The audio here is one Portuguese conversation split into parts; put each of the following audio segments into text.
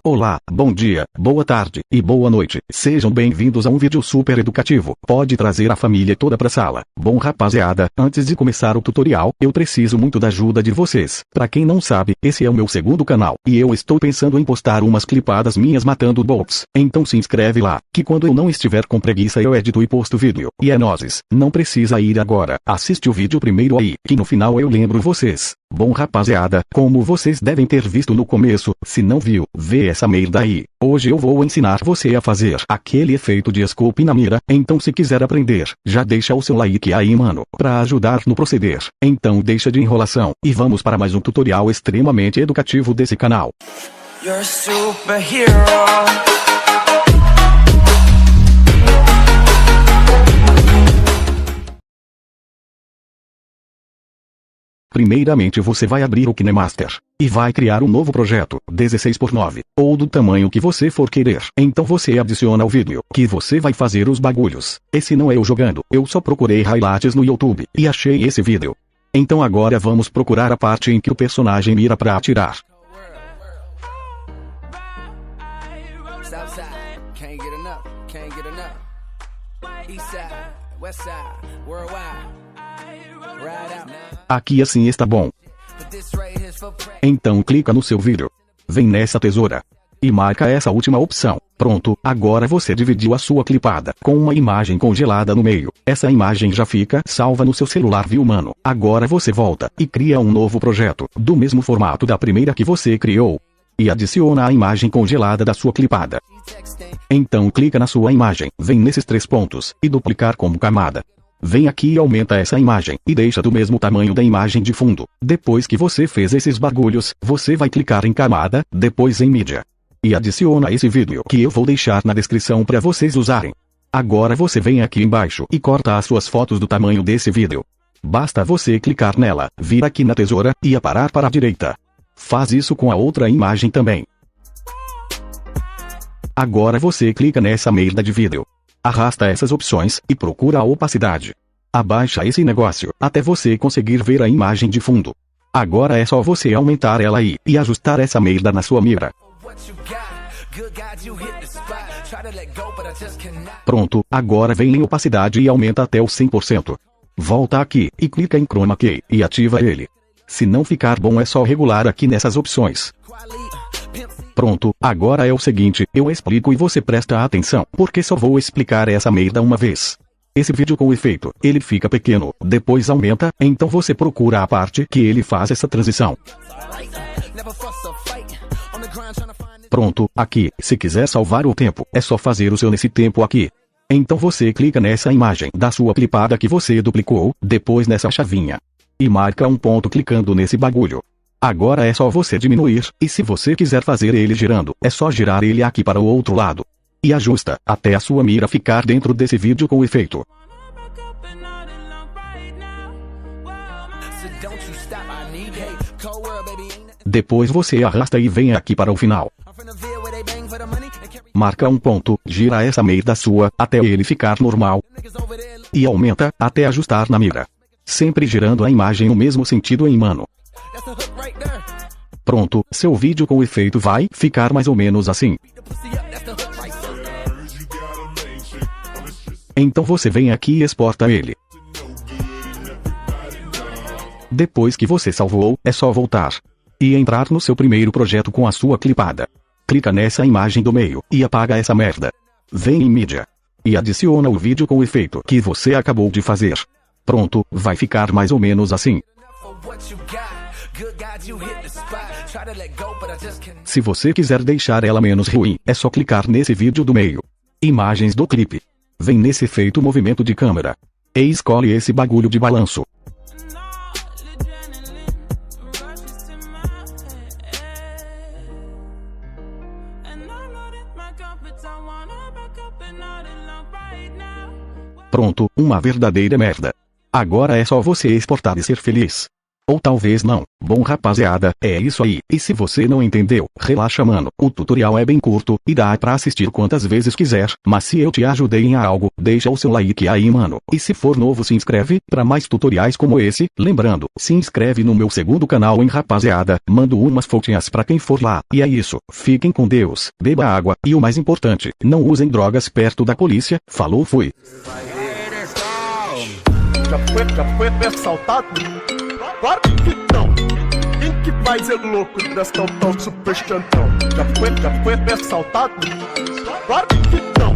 Olá, bom dia, boa tarde e boa noite. Sejam bem-vindos a um vídeo super educativo. Pode trazer a família toda pra sala. Bom rapaziada, antes de começar o tutorial, eu preciso muito da ajuda de vocês. Pra quem não sabe, esse é o meu segundo canal, e eu estou pensando em postar umas clipadas minhas matando bots. Então se inscreve lá, que quando eu não estiver com preguiça eu edito e posto vídeo. E é nóis, não precisa ir agora. Assiste o vídeo primeiro aí, que no final eu lembro vocês. Bom rapaziada, como vocês devem ter visto no começo, se não viu, vê essa merda aí. Hoje eu vou ensinar você a fazer aquele efeito de scope na mira, então se quiser aprender, já deixa o seu like aí mano, pra ajudar no proceder. Então deixa de enrolação, e vamos para mais um tutorial extremamente educativo desse canal. You're a superhero. Primeiramente você vai abrir o KineMaster, e vai criar um novo projeto, 16:9, ou do tamanho que você for querer. Então você adiciona o vídeo, que você vai fazer os bagulhos. Esse não é eu jogando, eu só procurei highlights no YouTube, e achei esse vídeo. Então agora vamos procurar a parte em que o personagem mira pra atirar. Aqui assim está bom. Então clica no seu vídeo. Vem nessa tesoura. E marca essa última opção. Pronto, agora você dividiu a sua clipada com uma imagem congelada no meio. Essa imagem já fica salva no seu celular, viu mano? Agora você volta e cria um novo projeto, do mesmo formato da primeira que você criou. E adiciona a imagem congelada da sua clipada. Então clica na sua imagem, vem nesses 3 pontos, e duplicar como camada. Vem aqui e aumenta essa imagem, e deixa do mesmo tamanho da imagem de fundo. Depois que você fez esses bagulhos, você vai clicar em camada, depois em mídia. E adiciona esse vídeo que eu vou deixar na descrição para vocês usarem. Agora você vem aqui embaixo e corta as suas fotos do tamanho desse vídeo. Basta você clicar nela, vir aqui na tesoura, e aparar para a direita. Faz isso com a outra imagem também. Agora você clica nessa merda de vídeo. Arrasta essas opções, e procura a opacidade. Abaixa esse negócio, até você conseguir ver a imagem de fundo. Agora é só você aumentar ela aí, e ajustar essa merda na sua mira. Pronto, agora vem em opacidade e aumenta até o 100%. Volta aqui, e clica em Chroma Key, e ativa ele. Se não ficar bom é só regular aqui nessas opções. Pronto, agora é o seguinte, eu explico e você presta atenção, porque só vou explicar essa merda uma vez. Esse vídeo com efeito, ele fica pequeno, depois aumenta, então você procura a parte que ele faz essa transição. Pronto, aqui, se quiser salvar o tempo, é só fazer o seu nesse tempo aqui. Então você clica nessa imagem da sua clipada que você duplicou, depois nessa chavinha. E marca um ponto clicando nesse bagulho. Agora é só você diminuir, e se você quiser fazer ele girando, é só girar ele aqui para o outro lado. E ajusta, até a sua mira ficar dentro desse vídeo com efeito. Depois você arrasta e vem aqui para o final. Marca um ponto, gira essa merda sua, até ele ficar normal. E aumenta, até ajustar na mira. Sempre girando a imagem no mesmo sentido em mano. Pronto, seu vídeo com efeito vai ficar mais ou menos assim. Então você vem aqui e exporta ele. Depois que você salvou, é só voltar. E entrar no seu primeiro projeto com a sua clipada. Clica nessa imagem do meio, e apaga essa merda. Vem em mídia. E adiciona o vídeo com efeito que você acabou de fazer. Pronto, vai ficar mais ou menos assim. Se você quiser deixar ela menos ruim, é só clicar nesse vídeo do meio. Imagens do clipe. Vem nesse efeito movimento de câmera. E escolhe esse bagulho de balanço. Pronto, uma verdadeira merda. Agora é só você exportar e ser feliz. Ou talvez não. Bom rapaziada, é isso aí. E se você não entendeu, relaxa mano. O tutorial é bem curto, e dá pra assistir quantas vezes quiser. Mas se eu te ajudei em algo, deixa o seu like aí mano. E se for novo se inscreve, pra mais tutoriais como esse. Lembrando, se inscreve no meu segundo canal hein rapaziada. Mando umas fotinhas pra quem for lá. E é isso, fiquem com Deus, beba água, e o mais importante, não usem drogas perto da polícia. Falou fui. Já foi assaltado? Claro que não. Quem que vai ser louco desta tal super chantão? Já foi assaltado? Claro que não.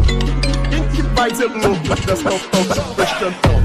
Quem que vai ser louco desta tal super chantão?